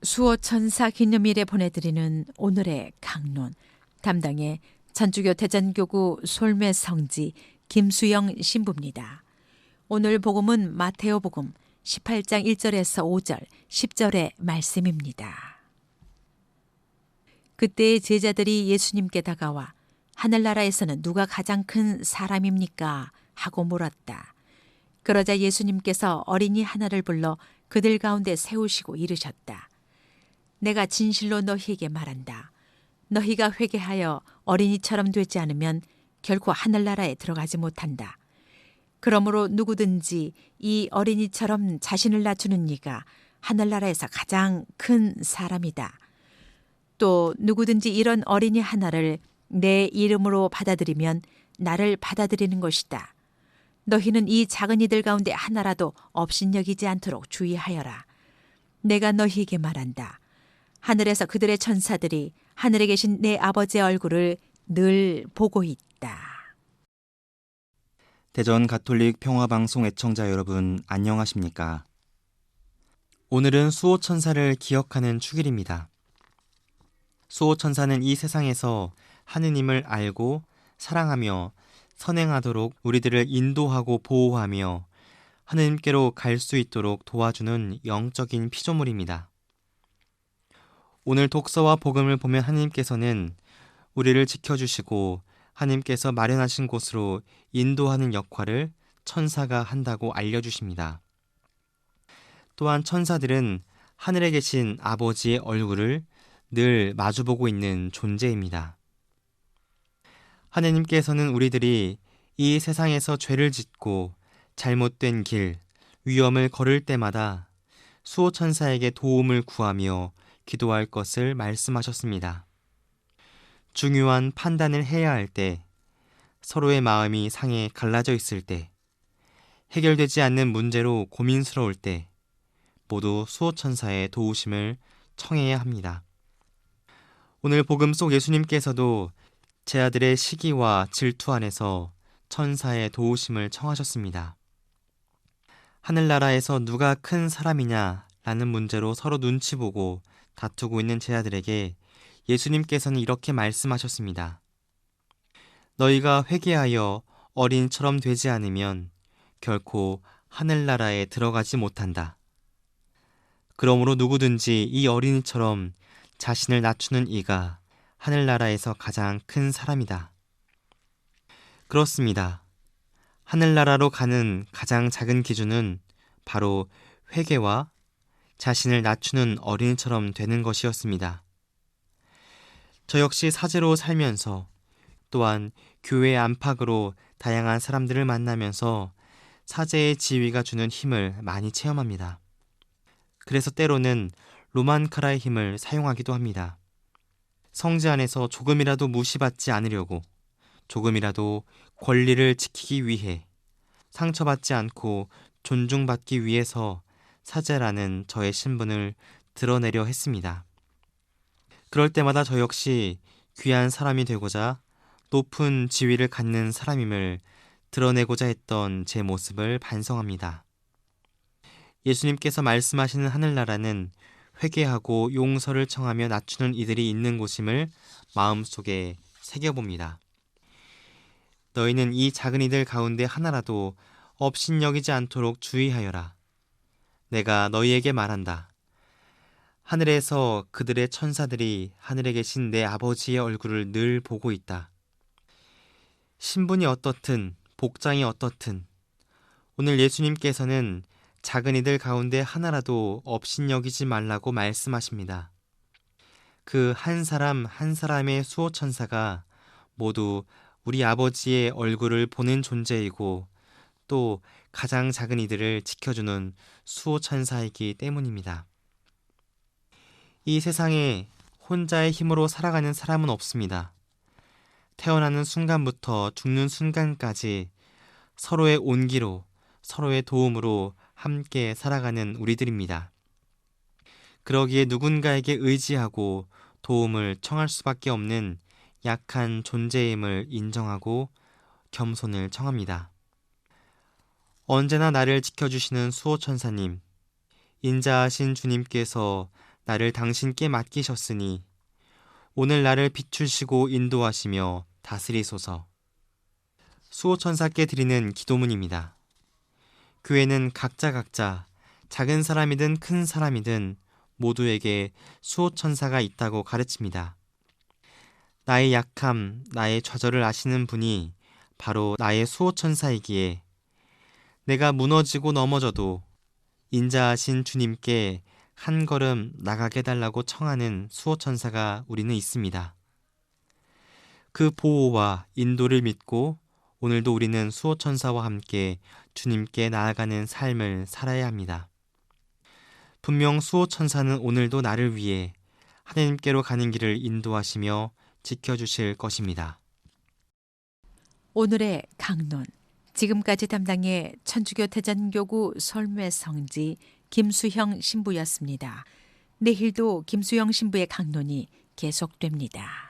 수호천사 기념일에 보내드리는 오늘의 강론, 담당의 전주교 대전교구 솔매성지 김수영 신부입니다. 오늘 복음은 마테오 복음 18장 1절에서 5절, 10절의 말씀입니다. 그때 제자들이 예수님께 다가와 하늘나라에서는 누가 가장 큰 사람입니까? 하고 물었다. 그러자 예수님께서 어린이 하나를 불러 그들 가운데 세우시고 이르셨다. 내가 진실로 너희에게 말한다. 너희가 회개하여 어린이처럼 되지 않으면 결코 하늘나라에 들어가지 못한다. 그러므로 누구든지 이 어린이처럼 자신을 낮추는 이가 하늘나라에서 가장 큰 사람이다. 또 누구든지 이런 어린이 하나를 내 이름으로 받아들이면 나를 받아들이는 것이다. 너희는 이 작은 이들 가운데 하나라도 업신여기지 않도록 주의하여라. 내가 너희에게 말한다. 하늘에서 그들의 천사들이 하늘에 계신 내 아버지의 얼굴을 늘 보고 있다. 대전 가톨릭 평화방송 애청자 여러분, 안녕하십니까? 오늘은 수호천사를 기억하는 축일입니다. 수호천사는 이 세상에서 하느님을 알고 사랑하며 선행하도록 우리들을 인도하고 보호하며 하느님께로 갈 수 있도록 도와주는 영적인 피조물입니다. 오늘 독서와 복음을 보면 하느님께서는 우리를 지켜주시고 하느님께서 마련하신 곳으로 인도하는 역할을 천사가 한다고 알려주십니다. 또한 천사들은 하늘에 계신 아버지의 얼굴을 늘 마주보고 있는 존재입니다. 하느님께서는 우리들이 이 세상에서 죄를 짓고 잘못된 길, 위험을 걸을 때마다 수호천사에게 도움을 구하며 기도할 것을 말씀하셨습니다. 중요한 판단을 해야 할 때, 서로의 마음이 상해 갈라져 있을 때, 해결되지 않는 문제로 고민스러울 때 모두 수호천사의 도우심을 청해야 합니다. 오늘 복음 속 예수님께서도 제 아들의 시기와 질투 안에서 천사의 도우심을 청하셨습니다. 하늘나라에서 누가 큰 사람이냐라는 문제로 서로 눈치 보고 다투고 있는 제 아들에게 예수님께서는 이렇게 말씀하셨습니다. 너희가 회개하여 어린이처럼 되지 않으면 결코 하늘나라에 들어가지 못한다. 그러므로 누구든지 이 어린이처럼 자신을 낮추는 이가 하늘나라에서 가장 큰 사람이다. 그렇습니다. 하늘나라로 가는 가장 작은 기준은 바로 회개와 자신을 낮추는 어린이처럼 되는 것이었습니다. 저 역시 사제로 살면서 또한 교회 안팎으로 다양한 사람들을 만나면서 사제의 지위가 주는 힘을 많이 체험합니다. 그래서 때로는 로만카라의 힘을 사용하기도 합니다. 성지 안에서 조금이라도 무시받지 않으려고, 조금이라도 권리를 지키기 위해, 상처받지 않고 존중받기 위해서 사제라는 저의 신분을 드러내려 했습니다. 그럴 때마다 저 역시 귀한 사람이 되고자 높은 지위를 갖는 사람임을 드러내고자 했던 제 모습을 반성합니다. 예수님께서 말씀하시는 하늘나라는 회개하고 용서를 청하며 낮추는 이들이 있는 곳임을 마음속에 새겨봅니다. 너희는 이 작은 이들 가운데 하나라도 업신여기지 않도록 주의하여라. 내가 너희에게 말한다. 하늘에서 그들의 천사들이 하늘에 계신 내 아버지의 얼굴을 늘 보고 있다. 신분이 어떻든 복장이 어떻든 오늘 예수님께서는 작은 이들 가운데 하나라도 업신여기지 말라고 말씀하십니다. 그 한 사람 한 사람의 수호천사가 모두 우리 아버지의 얼굴을 보는 존재이고 또 가장 작은 이들을 지켜주는 수호천사이기 때문입니다. 이 세상에 혼자의 힘으로 살아가는 사람은 없습니다. 태어나는 순간부터 죽는 순간까지 서로의 온기로, 서로의 도움으로 함께 살아가는 우리들입니다. 그러기에 누군가에게 의지하고 도움을 청할 수밖에 없는 약한 존재임을 인정하고 겸손을 청합니다. 언제나 나를 지켜주시는 수호천사님, 인자하신 주님께서 나를 당신께 맡기셨으니 오늘 나를 비추시고 인도하시며 다스리소서. 수호천사께 드리는 기도문입니다. 교회는 각자 작은 사람이든 큰 사람이든 모두에게 수호천사가 있다고 가르칩니다. 나의 약함, 나의 좌절을 아시는 분이 바로 나의 수호천사이기에 내가 무너지고 넘어져도 인자하신 주님께 한 걸음 나가게 해달라고 청하는 수호천사가 우리는 있습니다. 그 보호와 인도를 믿고 오늘도 우리는 수호천사와 함께 주님께 나아가는 삶을 살아야 합니다. 분명 수호천사는 오늘도 나를 위해 하나님께로 가는 길을 인도하시며 지켜주실 것입니다. 오늘의 강론. 지금까지 담당의 천주교 대전교구 설매성지 김수형 신부였습니다. 내일도 김수형 신부의 강론이 계속됩니다.